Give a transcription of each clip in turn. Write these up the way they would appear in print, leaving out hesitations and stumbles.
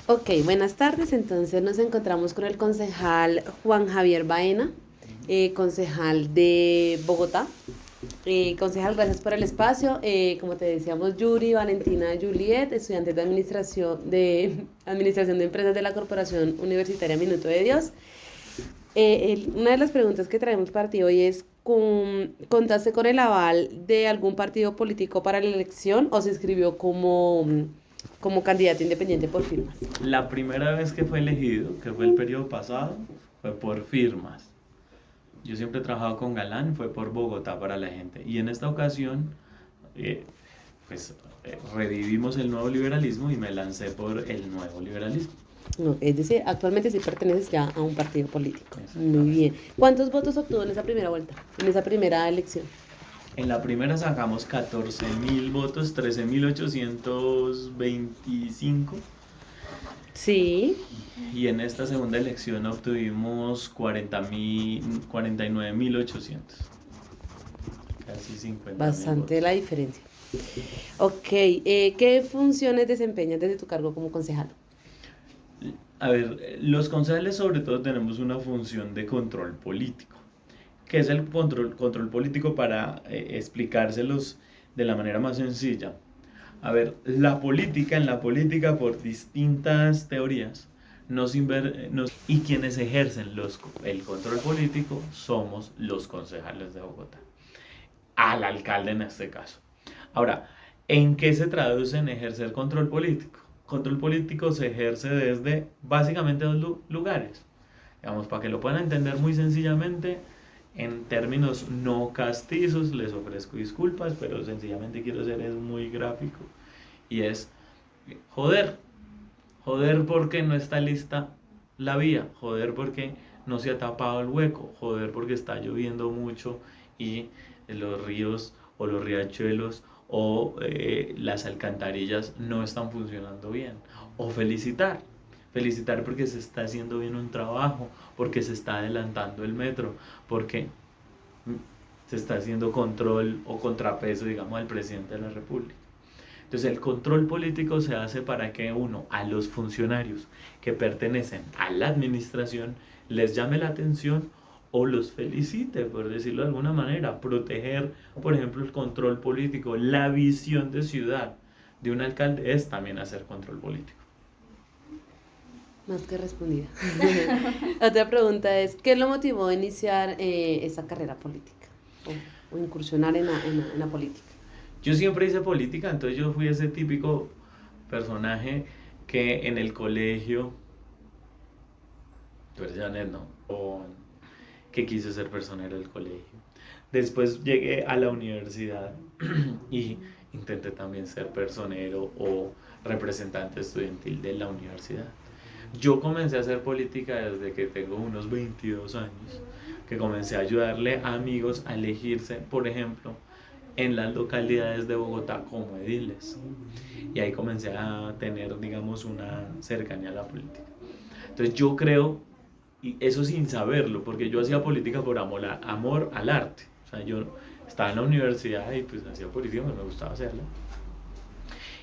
Ok, buenas tardes. Entonces nos encontramos con el concejal Juan Javier Baena, concejal de Bogotá. Concejal, gracias por el espacio. Como te decíamos, Yuri, Valentina, Juliet, estudiantes Administración de Empresas de la Corporación Universitaria Minuto de Dios. Una de las preguntas que traemos para ti hoy es, ¿contaste con el aval de algún partido político para la elección o se inscribió como candidato independiente por firmas? La primera vez que fue elegido, que fue el periodo pasado, fue por firmas. Yo siempre he trabajado con Galán, fue por Bogotá para la gente. Y en esta ocasión, eh, revivimos el nuevo liberalismo y me lancé por el nuevo liberalismo. No, es decir, actualmente sí perteneces ya a un partido político. Muy Exactamente. bien. ¿Cuántos votos obtuvo en esa primera vuelta, en esa primera elección? En la primera sacamos 14.000 votos, 13.825. Sí, Y en esta segunda elección obtuvimos 49.800. Casi 50.000 bastante la votos. diferencia. Ok, ¿qué funciones desempeñas desde tu cargo como concejal? A ver, los concejales sobre todo tenemos una función de control político. ¿Qué es el control político para explicárselos de la manera más sencilla? A ver, en la política por distintas teorías, y quienes ejercen el control político somos los concejales de Bogotá, al alcalde en este caso. Ahora, ¿en qué se traduce en ejercer control político? Control político se ejerce desde básicamente dos lugares. Digamos, para que lo puedan entender muy sencillamente, en términos no castizos, les ofrezco disculpas, pero sencillamente quiero ser es muy gráfico. Y es joder. Joder porque no está lista la vía. Joder porque no se ha tapado el hueco. Joder porque está lloviendo mucho y los ríos o los riachuelos o las alcantarillas no están funcionando bien. O felicitar. Felicitar porque se está haciendo bien un trabajo, porque se está adelantando el metro, porque se está haciendo control o contrapeso, digamos, al presidente de la República. Entonces el control político se hace para que uno, a los funcionarios que pertenecen a la administración, les llame la atención o los felicite, por decirlo de alguna manera. Proteger, por ejemplo, el control político, la visión de ciudad de un alcalde es también hacer control político. Más que respondida. Otra pregunta es, ¿qué lo motivó a iniciar esa carrera política o incursionar en la política? Yo siempre hice política, entonces yo fui ese típico personaje que en el colegio, tú eres Janet, ¿no? O que quise ser personero del colegio. Después llegué a la universidad y intenté también ser personero o representante estudiantil de la universidad. Yo comencé a hacer política desde que tengo unos 22 años, que comencé a ayudarle a amigos a elegirse, por ejemplo, en las localidades de Bogotá como ediles. Y ahí comencé a tener, digamos, una cercanía a la política. Entonces yo creo, y eso sin saberlo, porque yo hacía política por amor al arte. O sea, yo estaba en la universidad y pues hacía política, pues me gustaba hacerla.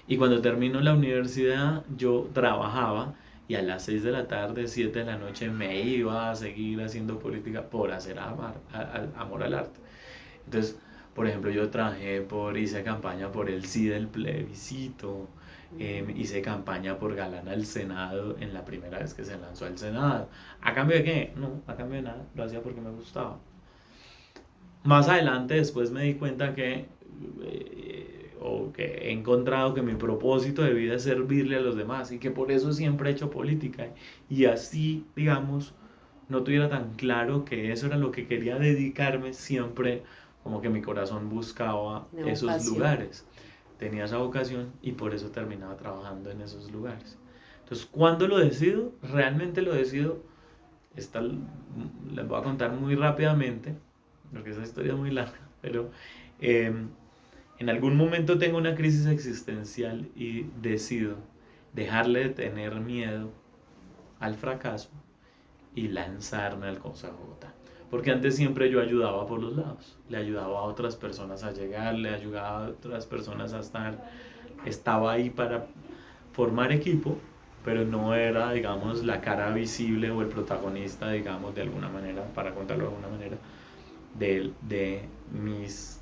Y cuando terminó la universidad, yo trabajaba y a las 6 de la tarde, 7 de la noche me iba a seguir haciendo política por hacer amor al arte. Entonces, por ejemplo, hice campaña por el sí del plebiscito, hice campaña por Galán al Senado en la primera vez que se lanzó al Senado. ¿A cambio de qué? No, a cambio de nada, lo hacía porque me gustaba. Más adelante, después me di cuenta que he encontrado que mi propósito de vida es servirle a los demás y que por eso siempre he hecho política. Y así, digamos, no tuviera tan claro que eso era lo que quería dedicarme, siempre como que mi corazón buscaba Una esos vocación. lugares. Tenía esa vocación y por eso terminaba trabajando en esos lugares. Entonces, ¿cuándo lo decido? Realmente lo decido. Esta les voy a contar muy rápidamente, porque esa historia es muy larga, pero eh, en algún momento tengo una crisis existencial y decido dejarle de tener miedo al fracaso y lanzarme al Consejo de Bogotá. Porque antes siempre yo ayudaba por los lados, le ayudaba a otras personas a llegar, le ayudaba a otras personas a estar, estaba ahí para formar equipo, pero no era, digamos, la cara visible o el protagonista, digamos, de alguna manera, para contarlo de alguna manera, de mis,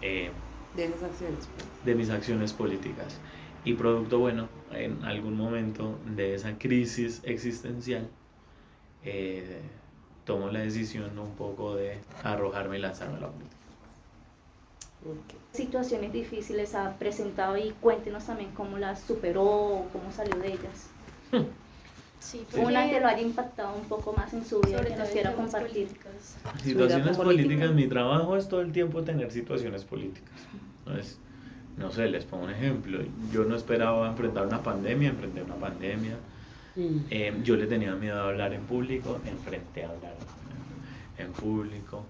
eh, De esas acciones, pues. de mis acciones políticas. Y producto, bueno, en algún momento de esa crisis existencial, eh, tomo la decisión un poco de arrojarme y lanzarme a la política. Ok. Situaciones difíciles ha presentado y cuéntenos también cómo las superó o cómo salió de ellas. Sí, Una que lo haya impactado un poco más en su vida sobre que nos todo quiera en temas compartir. políticos. Situaciones política. políticas, mi trabajo es todo el tiempo tener situaciones políticas. Entonces, no sé, les pongo un ejemplo. Yo no esperaba enfrentar una pandemia, enfrenté una pandemia. Yo le tenía miedo a hablar en público, enfrenté a hablar en público.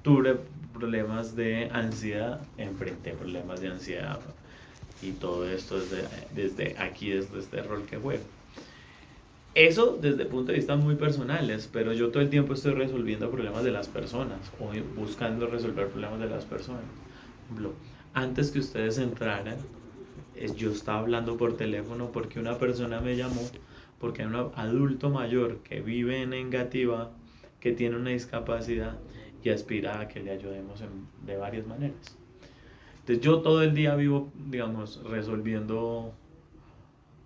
Tuve problemas de ansiedad, enfrenté problemas de ansiedad. Y todo esto desde aquí, desde este rol que juego. Eso desde el punto de vista muy personales, pero yo todo el tiempo estoy resolviendo problemas de las personas o buscando resolver problemas de las personas. Por ejemplo, antes que ustedes entraran, yo estaba hablando por teléfono porque una persona me llamó porque hay un adulto mayor que vive en Engativá, que tiene una discapacidad y aspira a que le ayudemos de varias maneras. Entonces yo todo el día vivo, digamos, resolviendo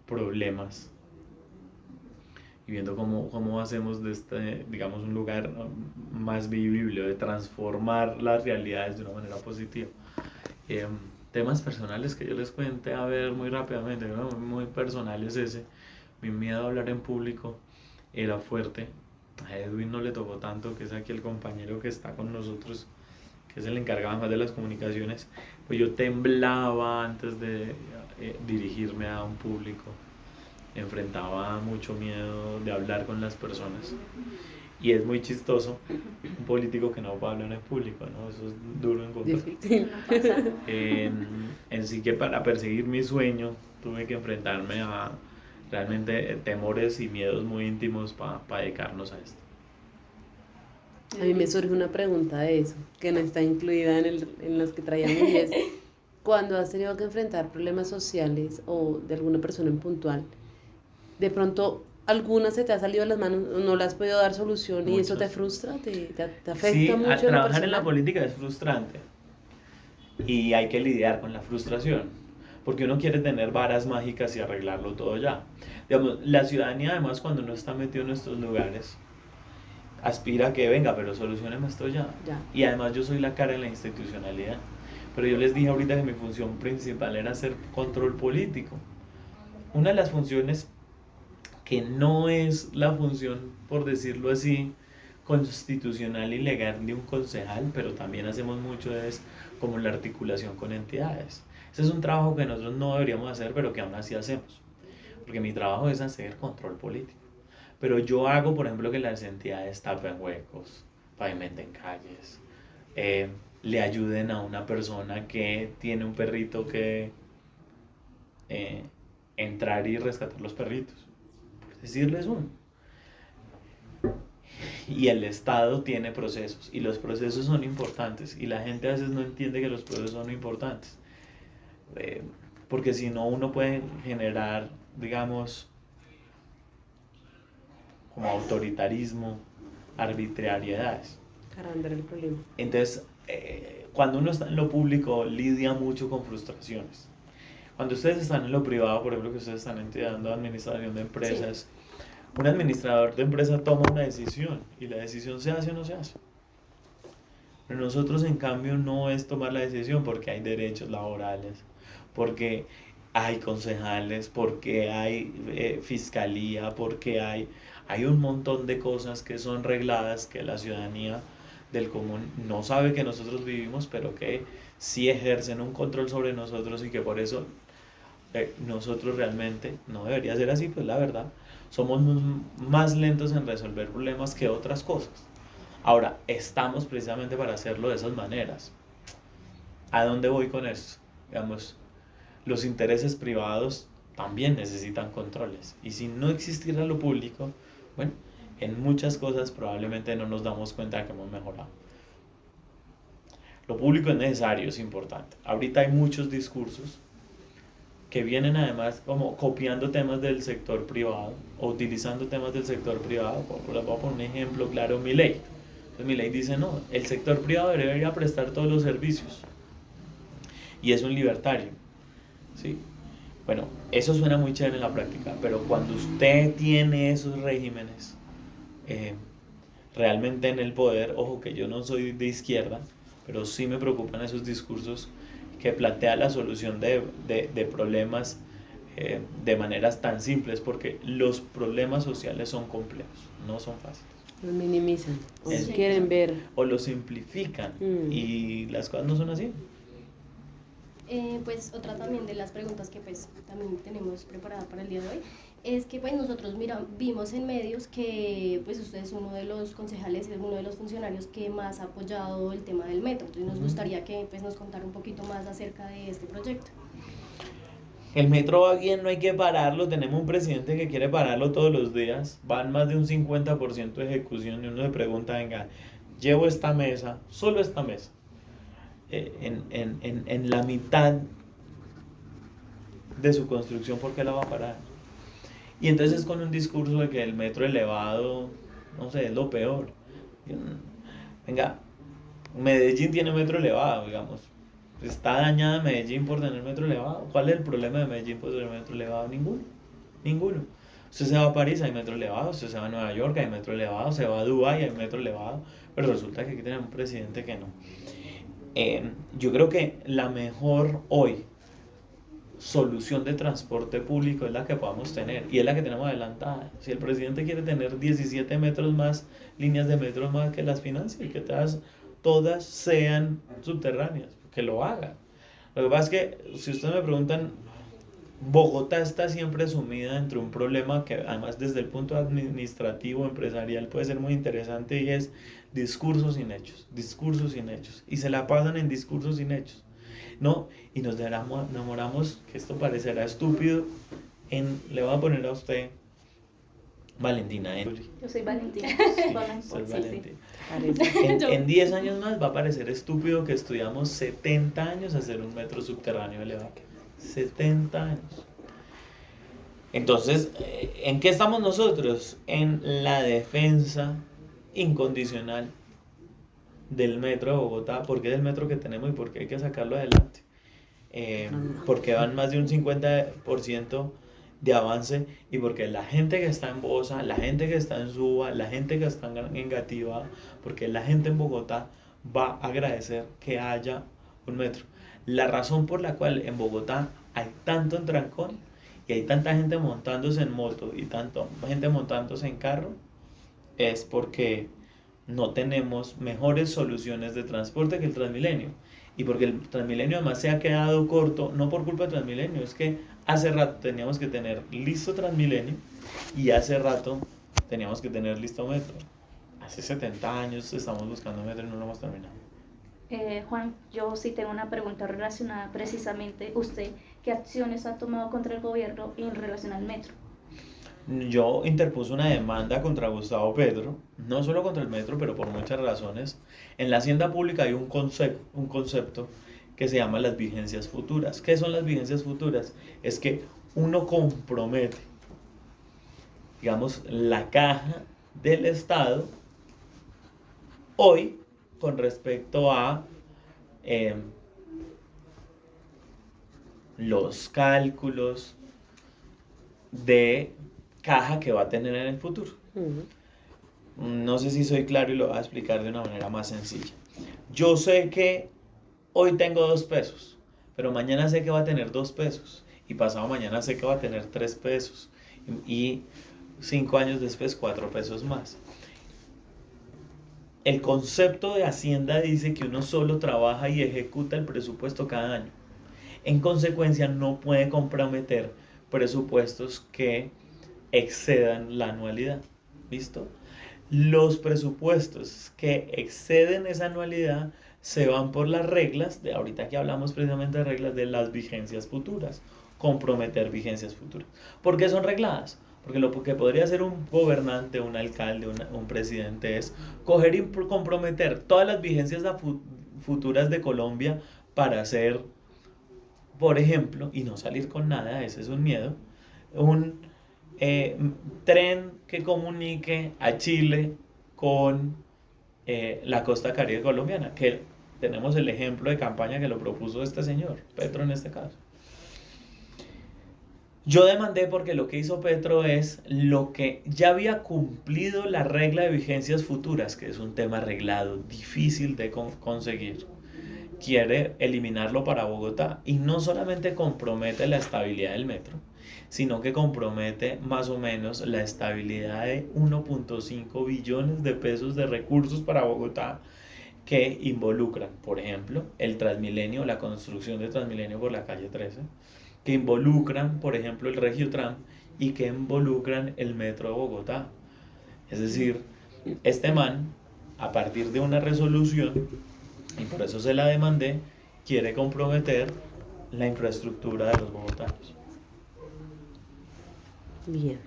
problemas y viendo cómo hacemos de este, digamos, un lugar más vivible, de transformar las realidades de una manera positiva. Temas personales que yo les cuente, a ver, muy rápidamente, ¿no? Muy personal es ese. Mi miedo a hablar en público era fuerte. A Edwin no le tocó tanto, que es aquí el compañero que está con nosotros, que es el encargado más de las comunicaciones. Pues yo temblaba antes de dirigirme a un público. Enfrentaba mucho miedo de hablar con las personas. Y es muy chistoso un político que no puede hablar en público, ¿no? Eso es duro encontrar. Difícil. En sí que para perseguir mi sueño tuve que enfrentarme a realmente temores y miedos muy íntimos para dedicarnos a esto. A mí me surge una pregunta de eso, que no está incluida en los que traíamos, y es, cuando has tenido que enfrentar problemas sociales o de alguna persona en puntual, de pronto alguna se te ha salido de las manos, no le has podido dar solución y eso te Muchas. frustra, te afecta Sí, mucho en lo trabajar en la personal. política es frustrante y hay que lidiar con la frustración, porque uno quiere tener varas mágicas y arreglarlo todo ya. Digamos, la ciudadanía además cuando uno está metido en estos lugares aspira a que venga, pero solucionemos esto ya. Ya. Y además yo soy la cara de la institucionalidad. Pero yo les dije ahorita que mi función principal era hacer control político. Una de las funciones que no es la función, por decirlo así, constitucional y legal de un concejal, pero también hacemos mucho es como la articulación con entidades. Ese es un trabajo que nosotros no deberíamos hacer, pero que aún así hacemos. Porque mi trabajo es hacer control político. Pero yo hago, por ejemplo, que las entidades tapen huecos, pavimenten calles, le ayuden a una persona que tiene un perrito que eh, entrar y rescatar los perritos, por decirles uno. Y el Estado tiene procesos y los procesos son importantes y la gente a veces no entiende que los procesos son importantes. Eh, Porque si no uno puede generar, digamos, como autoritarismo, arbitrariedades. Para andar el problema. Entonces, cuando uno está en lo público, lidia mucho con frustraciones. Cuando ustedes están en lo privado, por ejemplo, que ustedes están dando administración de empresas, un administrador de empresa toma una decisión y la decisión se hace o no se hace. Pero nosotros, en cambio, no es tomar la decisión porque hay derechos laborales, porque hay concejales, porque hay fiscalía, porque hay un montón de cosas que son regladas que la ciudadanía del común no sabe que nosotros vivimos, pero que sí ejercen un control sobre nosotros y que por eso nosotros realmente, no debería ser así, pues la verdad, somos más lentos en resolver problemas que otras cosas. Ahora, estamos precisamente para hacerlo de esas maneras. ¿A dónde voy con esto? Digamos, los intereses privados también necesitan controles. Y si no existiera lo público, bueno, en muchas cosas probablemente no nos damos cuenta de que hemos mejorado. Lo público es necesario, es importante. Ahorita hay muchos discursos que vienen además como copiando temas del sector privado o utilizando temas del sector privado. Voy a poner un ejemplo claro, Milei. Entonces Milei dice, no, el sector privado debería prestar todos los servicios. Y es un libertario, ¿sí? Bueno, eso suena muy chévere en la práctica, pero cuando usted tiene esos regímenes realmente en el poder, ojo que yo no soy de izquierda, pero sí me preocupan esos discursos que plantea la solución de problemas de maneras tan simples, porque los problemas sociales son complejos, no son fáciles. Lo minimizan, o Sí. quieren ver. O lo simplifican, y las cosas no son así. Pues otra también de las preguntas que pues también tenemos preparada para el día de hoy es que pues nosotros vimos en medios que pues usted es uno de los concejales y uno de los funcionarios que más ha apoyado el tema del metro, entonces nos gustaría que pues nos contara un poquito más acerca de este proyecto. El metro va bien, no hay que pararlo, tenemos un presidente que quiere pararlo todos los días, van más de un 50% de ejecución y uno se pregunta, venga, llevo esta mesa, solo esta mesa, en la mitad de su construcción, ¿por qué la va a parar? Y entonces con un discurso de que el metro elevado, no sé, es lo peor. Venga, Medellín tiene metro elevado, digamos. ¿Está dañada Medellín por tener metro elevado? ¿Cuál es el problema de Medellín por tener metro elevado? Ninguno. Usted se va a París, hay metro elevado. Usted se va a Nueva York, hay metro elevado. Se va a Dubái, hay metro elevado. Pero resulta que aquí tenemos un presidente que no. Yo creo que la mejor hoy solución de transporte público es la que podamos tener y es la que tenemos adelantada. Si el presidente quiere tener 17 metros más, líneas de metro más, que las financie y que todas sean subterráneas, que lo haga. Lo que pasa es que, si ustedes me preguntan, Bogotá está siempre sumida entre un problema que además desde el punto administrativo, empresarial puede ser muy interesante, y es discursos sin hechos, y se la pasan en discursos sin hechos, ¿no? Y nos enamoramos, que esto parecerá estúpido, le voy a poner a usted Valentina. Yo soy Valentina. Soy Valentina. Parece. En 10 años más va a parecer estúpido que estudiamos 70 años hacer un metro subterráneo elevado. 70 años. Entonces, ¿en qué estamos nosotros? En la defensa incondicional del metro de Bogotá, porque es el metro que tenemos y porque hay que sacarlo adelante. Porque van más de un 50% de avance y porque la gente que está en Bosa, la gente que está en Suba, la gente que está en Gativá, porque la gente en Bogotá va a agradecer que haya un metro. La razón por la cual en Bogotá hay tanto trancón y hay tanta gente montándose en moto y tanta gente montándose en carro es porque no tenemos mejores soluciones de transporte que el Transmilenio. Y porque el Transmilenio además se ha quedado corto, no por culpa del Transmilenio, es que hace rato teníamos que tener listo Transmilenio y hace rato teníamos que tener listo metro. Hace 70 años estamos buscando metro y no lo hemos terminado. Juan, yo sí tengo una pregunta relacionada precisamente, usted, ¿qué acciones ha tomado contra el gobierno en relación al metro? Yo interpuse una demanda contra Gustavo Petro, no solo contra el metro, pero por muchas razones. En la hacienda pública hay un concepto que se llama las vigencias futuras. ¿Qué son las vigencias futuras? Es que uno compromete, digamos, la caja del Estado hoy con respecto a los cálculos de caja que va a tener en el futuro. No sé si soy claro y lo voy a explicar de una manera más sencilla. Yo sé que hoy tengo 2 pesos, pero mañana sé que va a tener 2 pesos y pasado mañana sé que va a tener 3 pesos y 5 años después 4 pesos más. El concepto de Hacienda dice que uno solo trabaja y ejecuta el presupuesto cada año. En consecuencia, no puede comprometer presupuestos que excedan la anualidad. ¿Listo? Los presupuestos que exceden esa anualidad se van por las reglas, de ahorita que hablamos precisamente de reglas de las vigencias futuras, comprometer vigencias futuras. ¿Por qué son regladas? Porque lo que podría hacer un gobernante, un alcalde, un presidente es coger y comprometer todas las vigencias futuras de Colombia para hacer por ejemplo, y no salir con nada, ese es un miedo, un tren que comunique a Chile con la costa caribe colombiana, que tenemos el ejemplo de campaña que lo propuso este señor, Petro en este caso. Yo demandé porque lo que hizo Petro es lo que ya había cumplido la regla de vigencias futuras, que es un tema arreglado, difícil de conseguir. Quiere eliminarlo para Bogotá y no solamente compromete la estabilidad del metro, sino que compromete más o menos la estabilidad de 1.5 billones de pesos de recursos para Bogotá que involucran, por ejemplo, el Transmilenio, la construcción de Transmilenio por la calle 13, que involucran, por ejemplo, el Regiotram y que involucran el metro de Bogotá. Es decir, este man, a partir de una resolución, y por eso se la demandé, quiere comprometer la infraestructura de los bogotanos. Bien.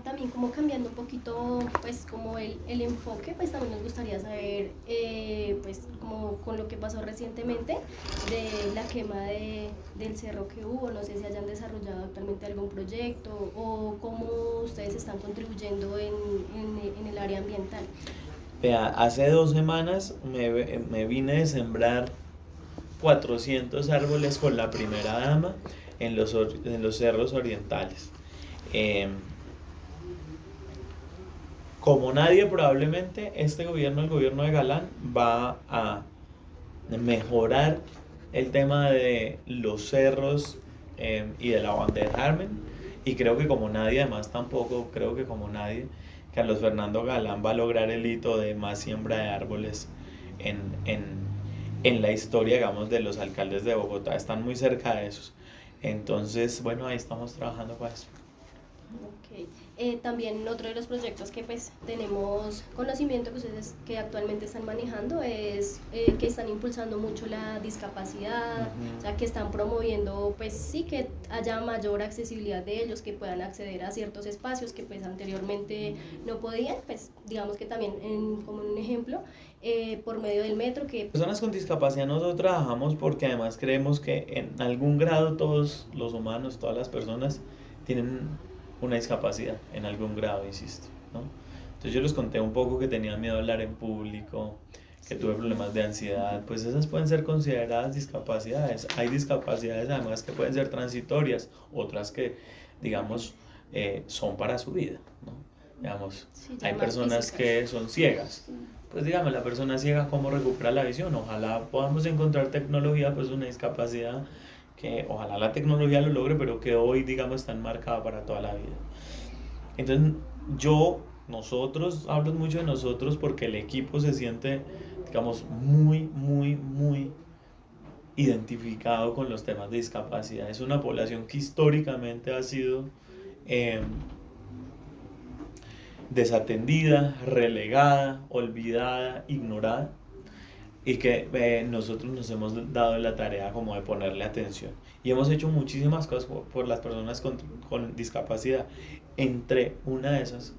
También como cambiando un poquito pues como el enfoque, pues también nos gustaría saber pues como con lo que pasó recientemente de la quema del cerro que hubo, no sé si hayan desarrollado actualmente algún proyecto o cómo ustedes están contribuyendo en el área ambiental. Vea, hace 2 semanas me vine de sembrar 400 árboles con la primera dama en los cerros orientales. Como nadie, probablemente este gobierno, el gobierno de Galán, va a mejorar el tema de los cerros y de la bandera Carmen. Y creo que como nadie, además tampoco creo que como nadie, Carlos Fernando Galán va a lograr el hito de más siembra de árboles en la historia, digamos, de los alcaldes de Bogotá. Están muy cerca de esos. Entonces, bueno, ahí estamos trabajando para eso. Okay. También otro de los proyectos que pues tenemos conocimiento que ustedes que actualmente están manejando es que están impulsando mucho la discapacidad, o sea que están promoviendo pues sí que haya mayor accesibilidad de ellos, que puedan acceder a ciertos espacios que pues anteriormente no podían, pues digamos que también como un ejemplo por medio del metro que... Personas con discapacidad nosotros trabajamos porque además creemos que en algún grado todos los humanos, todas las personas tienen una discapacidad en algún grado, insisto, ¿no? Entonces yo les conté un poco que tenía miedo a hablar en público, que tuve problemas de ansiedad, pues esas pueden ser consideradas discapacidades. Hay discapacidades además que pueden ser transitorias, otras que, digamos, son para su vida, ¿no? Digamos, Sí, hay personas que son ciegas. Pues digamos, la persona ciega, ¿cómo recupera la visión? Ojalá podamos encontrar tecnología, pues una discapacidad que ojalá la tecnología lo logre, pero que hoy, digamos, está enmarcada para toda la vida. Entonces, nosotros, hablo mucho de nosotros porque el equipo se siente, digamos, muy identificado con los temas de discapacidad. Es una población que históricamente ha sido desatendida, relegada, olvidada, ignorada, y que nosotros nos hemos dado la tarea como de ponerle atención y hemos hecho muchísimas cosas por las personas con discapacidad. Entre una de esas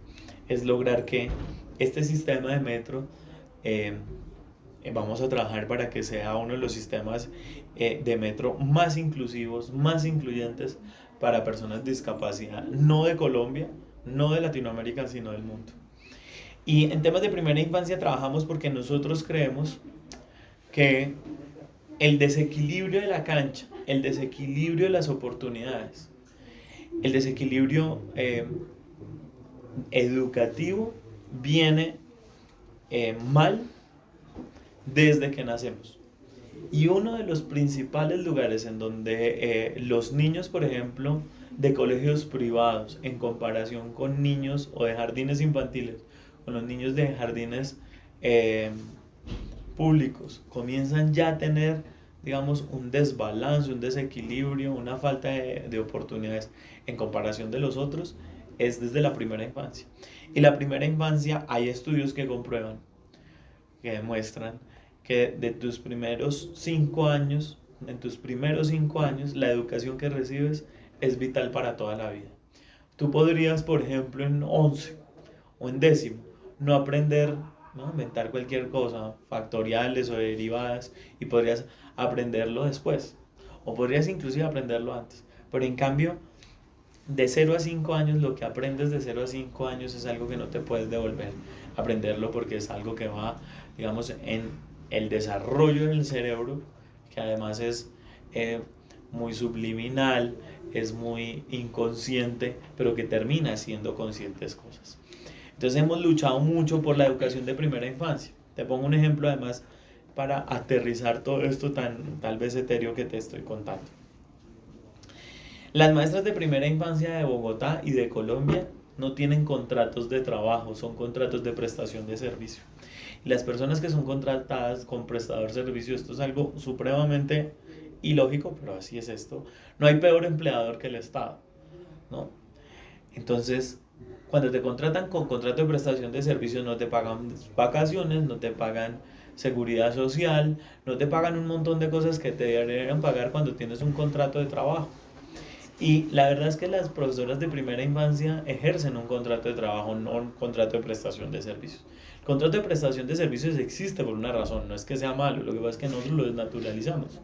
es lograr que este sistema de metro vamos a trabajar para que sea uno de los sistemas de metro más inclusivos, más incluyentes para personas de discapacidad, no de Colombia, no de Latinoamérica, sino del mundo. Y en temas de primera infancia trabajamos porque nosotros creemos que el desequilibrio de la cancha, el desequilibrio de las oportunidades, el desequilibrio educativo viene mal desde que nacemos. Y uno de los principales lugares en donde los niños, por ejemplo, de colegios privados, en comparación con niños o de jardines infantiles, con los niños de jardines públicos, comienzan ya a tener, digamos, un desbalance, un desequilibrio, una falta de oportunidades en comparación de los otros, es desde la primera infancia. Y la primera infancia hay estudios que comprueban, que demuestran que de tus primeros 5 años, la educación que recibes es vital para toda la vida. Tú podrías, por ejemplo, en 11 o en 10º, no aprender ¿no? Inventar cualquier cosa, factoriales o derivadas, y podrías aprenderlo después. O podrías inclusive aprenderlo antes. Pero en cambio, de 0 a 5 años, lo que aprendes de 0 a 5 años es algo que no te puedes devolver. Aprenderlo porque es algo que va, digamos, en el desarrollo del cerebro, que además es muy subliminal, es muy inconsciente, pero que termina siendo conscientes cosas. Entonces hemos luchado mucho por la educación de primera infancia. Te pongo un ejemplo además para aterrizar todo esto tan tal vez etéreo que te estoy contando. Las maestras de primera infancia de Bogotá y de Colombia no tienen contratos de trabajo, son contratos de prestación de servicio. Y las personas que son contratadas con prestador de servicio, esto es algo supremamente ilógico, pero así es esto. No hay peor empleador que el Estado, ¿no? Entonces, cuando te contratan con contrato de prestación de servicios, no te pagan vacaciones, no te pagan seguridad social, no te pagan un montón de cosas que te deberían pagar cuando tienes un contrato de trabajo. Y la verdad es que las profesoras de primera infancia ejercen un contrato de trabajo, no un contrato de prestación de servicios. El contrato de prestación de servicios existe por una razón, no es que sea malo, lo que pasa es que nosotros lo desnaturalizamos.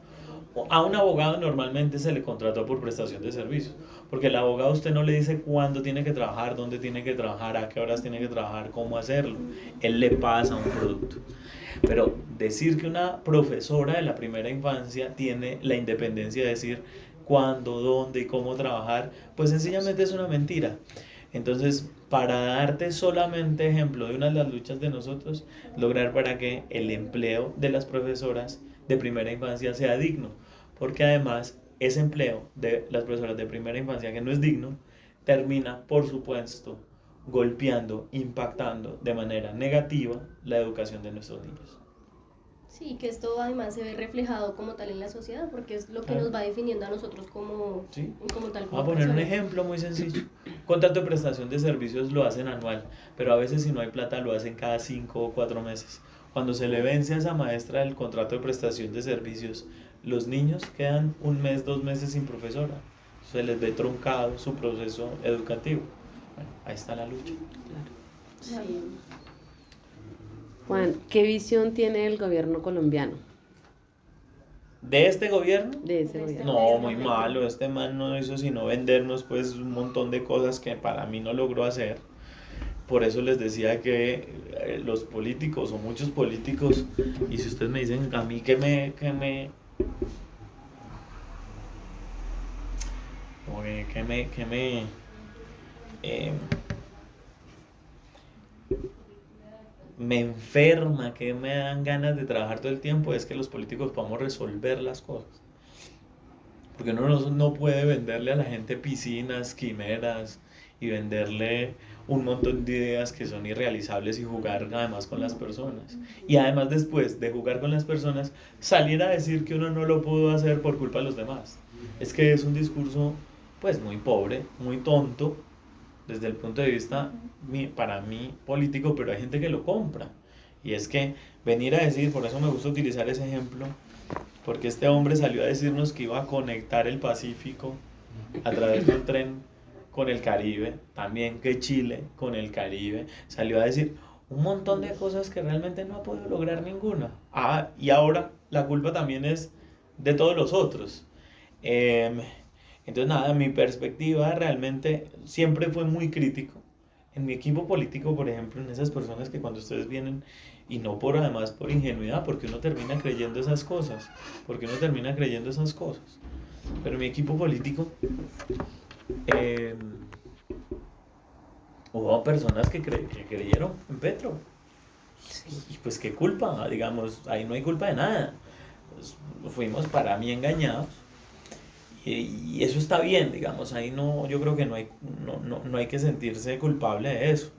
A un abogado normalmente se le contrató por prestación de servicios, porque el abogado usted no le dice cuándo tiene que trabajar, dónde tiene que trabajar, a qué horas tiene que trabajar, cómo hacerlo. Él le pasa un producto. Pero decir que una profesora de la primera infancia tiene la independencia de decir cuándo, dónde y cómo trabajar, pues sencillamente es una mentira. Entonces, para darte solamente ejemplo de una de las luchas de nosotros, lograr para que el empleo de las profesoras de primera infancia sea digno, porque además ese empleo de las profesoras de primera infancia que no es digno, termina, por supuesto, golpeando, impactando de manera negativa la educación de nuestros niños. Sí, que esto además se ve reflejado como tal en la sociedad, porque es lo que Claro. nos va definiendo a nosotros como, Sí. como tal. Voy a Como poner un personas. ejemplo muy sencillo. Contrato de prestación de servicios lo hacen anual, pero a veces si no hay plata lo hacen cada 5 o 4 meses. Cuando se le vence a esa maestra el contrato de prestación de servicios, los niños quedan 1 mes, 2 meses sin profesora. Se les ve truncado su proceso educativo. Bueno, ahí está la lucha. Claro. Sí. Juan, ¿qué visión tiene el gobierno colombiano ¿De este gobierno? de ese De este gobierno? No, muy malo. Este man no hizo sino vendernos pues un montón de cosas que para mí no logró hacer. Por eso les decía que los políticos o muchos políticos, y si ustedes me dicen a mí eh, me enferma, que me dan ganas de trabajar todo el tiempo, es que los políticos podamos resolver las cosas. Porque uno no puede venderle a la gente piscinas, quimeras y venderle un montón de ideas que son irrealizables y jugar además con las personas. Y además después de jugar con las personas, salir a decir que uno no lo pudo hacer por culpa de los demás. Es que es un discurso pues muy pobre, muy tonto desde el punto de vista para mí político, pero hay gente que lo compra. Y es que venir a decir, por eso me gusta utilizar ese ejemplo, porque este hombre salió a decirnos que iba a conectar el Pacífico a través de un tren con el Caribe, también que Chile con el Caribe, salió a decir un montón de cosas que realmente no ha podido lograr ninguna. Ah, y ahora la culpa también es de todos los otros. Entonces nada, mi perspectiva realmente siempre fue muy crítico. En mi equipo político, por ejemplo, en esas personas que cuando ustedes vienen, y no por además por ingenuidad, porque uno termina creyendo esas cosas, pero en mi equipo político hubo personas que creyeron en Petro. Y pues qué culpa, digamos, ahí no hay culpa de nada. Pues, fuimos para mí engañados. Y eso está bien, digamos, ahí no, yo creo que no hay que sentirse culpable de eso.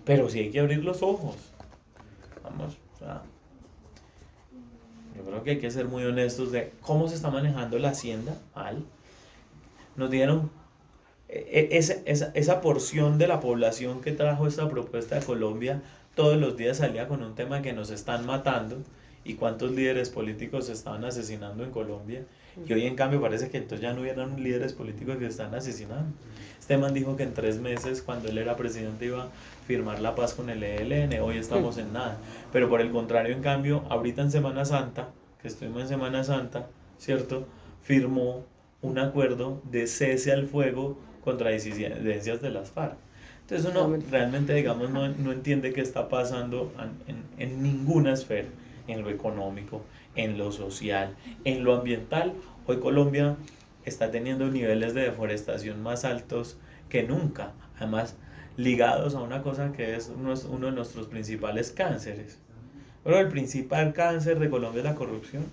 Pero sí hay que abrir los ojos. Vamos, o sea, yo creo que hay que ser muy honestos de cómo se está manejando la hacienda mal. Nos dieron esa porción de la población que trajo esta propuesta de Colombia, todos los días salía con un tema que nos están matando y cuántos líderes políticos se estaban asesinando en Colombia. Y hoy en cambio parece que entonces ya no hubieran líderes políticos que están asesinando. Este man dijo que en 3 meses, cuando él era presidente, iba a firmar la paz con el ELN, hoy estamos en nada. Pero por el contrario, en cambio, ahorita en Semana Santa, que estuvimos en Semana Santa, ¿cierto? Firmó un acuerdo de cese al fuego contra disidencias de las FARC. Entonces uno realmente, digamos, no entiende qué está pasando en ninguna esfera, en lo económico, en lo social, en lo ambiental. Hoy Colombia está teniendo niveles de deforestación más altos que nunca, además ligados a una cosa que es uno de nuestros principales cánceres. Bueno, el principal cáncer de Colombia es la corrupción,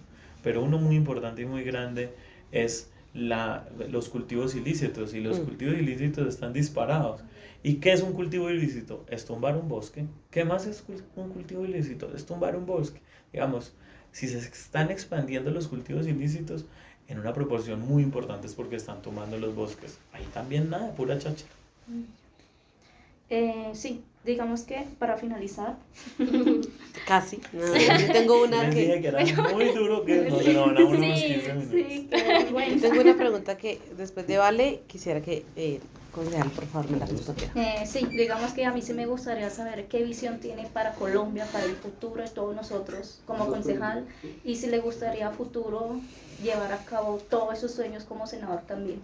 pero uno muy importante y muy grande es los cultivos ilícitos, y los cultivos ilícitos están disparados. ¿Y qué es un cultivo ilícito? Es tumbar un bosque. ¿Qué más es un cultivo ilícito? Es tumbar un bosque. Digamos, si se están expandiendo los cultivos ilícitos en una proporción muy importante es porque están tomando los bosques. Ahí también nada, pura cháchara. Sí, digamos que para finalizar. Casi. No, yo tengo una Les que... dije que era muy duro, que no se lo van a unos 15 minutos. Sí, qué bueno. Tengo una pregunta que después de Vale quisiera que concejal, por favor, me la respondiera. Sí, digamos que a mí sí me gustaría saber qué visión tiene para Colombia, para el futuro de todos nosotros como concejal, y si le gustaría a futuro llevar a cabo todos esos sueños como senador también.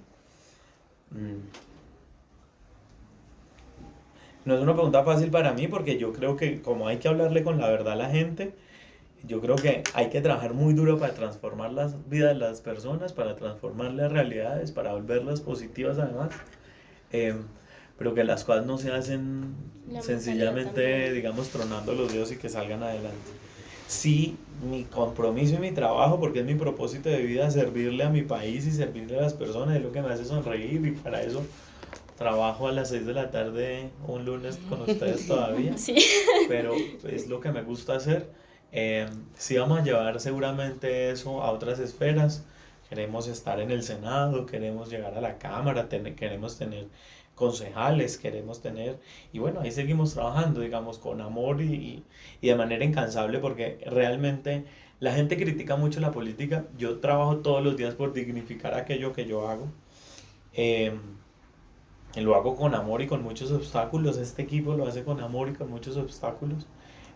No es una pregunta fácil para mí porque yo creo que como hay que hablarle con la verdad a la gente, yo creo que hay que trabajar muy duro para transformar las vidas de las personas, para transformar las realidades, para volverlas positivas además. Pero que las cosas no se hacen sencillamente, digamos, tronando los dedos y que salgan adelante. Sí, mi compromiso y mi trabajo, porque es mi propósito de vida, servirle a mi país y servirle a las personas, es lo que me hace sonreír, y para eso trabajo a las 6 de la tarde un lunes con ustedes todavía, Sí. pero es lo que me gusta hacer. Sí vamos a llevar seguramente eso a otras esferas. Queremos estar en el Senado, queremos llegar a la Cámara, queremos tener concejales, queremos tener, y bueno, ahí seguimos trabajando, digamos, con amor y de manera incansable, porque realmente la gente critica mucho la política. Yo trabajo todos los días por dignificar aquello que yo hago. Lo hago con amor y con muchos obstáculos. Este equipo lo hace con amor y con muchos obstáculos.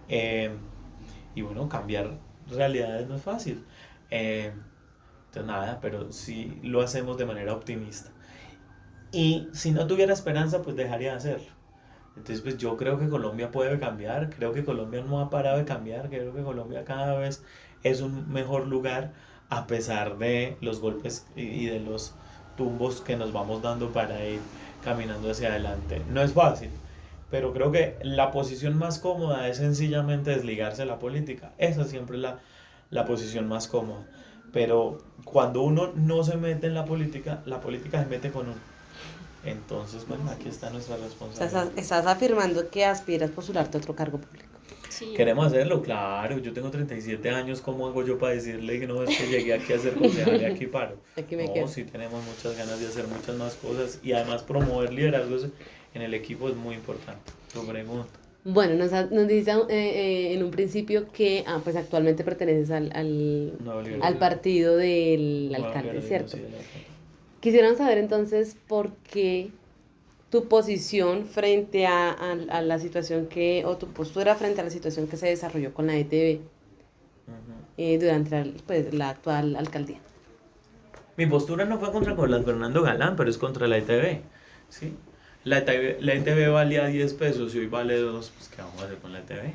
Y bueno, cambiar realidades no es fácil. Entonces nada, pero sí lo hacemos de manera optimista. Y si no tuviera esperanza, pues dejaría de hacerlo. Entonces, pues yo creo que Colombia puede cambiar, creo que Colombia no ha parado de cambiar, creo que Colombia cada vez es un mejor lugar a pesar de los golpes y de los tumbos que nos vamos dando para ir caminando hacia adelante. No es fácil, pero creo que la posición más cómoda es sencillamente desligarse de la política. Esa siempre es la posición más cómoda. Pero cuando uno no se mete en la política se mete con uno. Entonces, bueno, aquí está nuestra responsabilidad. Estás afirmando que aspiras a postularte a otro cargo público. Sí. Queremos hacerlo, claro. Yo tengo 37 años, ¿cómo hago yo para decirle que no es que llegué aquí a ser concejal y aquí paro? Aquí me No, quedo. sí tenemos muchas ganas de hacer muchas más cosas, y además promover liderazgos en el equipo es muy importante. Tu pregunta. Bueno, nos dice en un principio que pues actualmente perteneces al partido del alcalde, ¿cierto? Quisiéramos saber entonces por qué tu posición frente a la situación o tu postura frente a la situación que se desarrolló con la ETB durante la actual alcaldía. Mi postura no fue contra Carlos Fernando Galán, pero es contra la ETB, ¿sí? La ETB valía 10 pesos y hoy vale 2, pues ¿qué vamos a hacer con la ETB?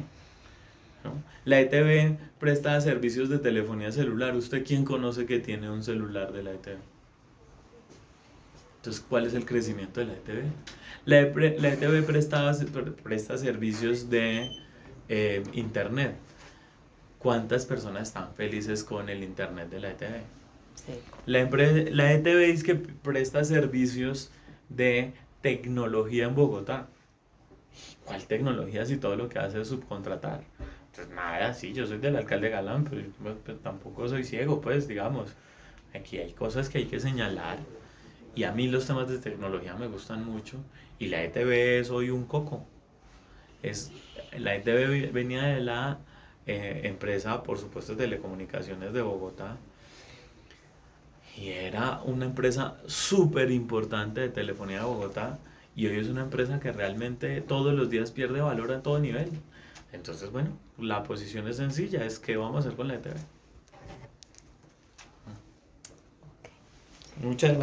¿No? La ETB presta servicios de telefonía celular. ¿Usted quién conoce que tiene un celular de la ETB? Entonces, ¿cuál es el crecimiento de la ETB? La ETB presta servicios de internet. ¿Cuántas personas están felices con el internet de la ETB? Sí. La ETB es que presta servicios de tecnología en Bogotá. ¿Cuál tecnología si todo lo que hace es subcontratar? Entonces nada, sí, yo soy del alcalde Galán, pero tampoco soy ciego, pues, digamos. Aquí hay cosas que hay que señalar, y a mí los temas de tecnología me gustan mucho, y la ETB es hoy un coco. La ETB venía de la empresa, por supuesto, de telecomunicaciones de Bogotá, Y era una empresa súper importante de telefonía de Bogotá y hoy es una empresa que realmente todos los días pierde valor a todo nivel. Entonces, bueno, la posición es sencilla, es qué vamos a hacer con la ETV. Muchas gracias.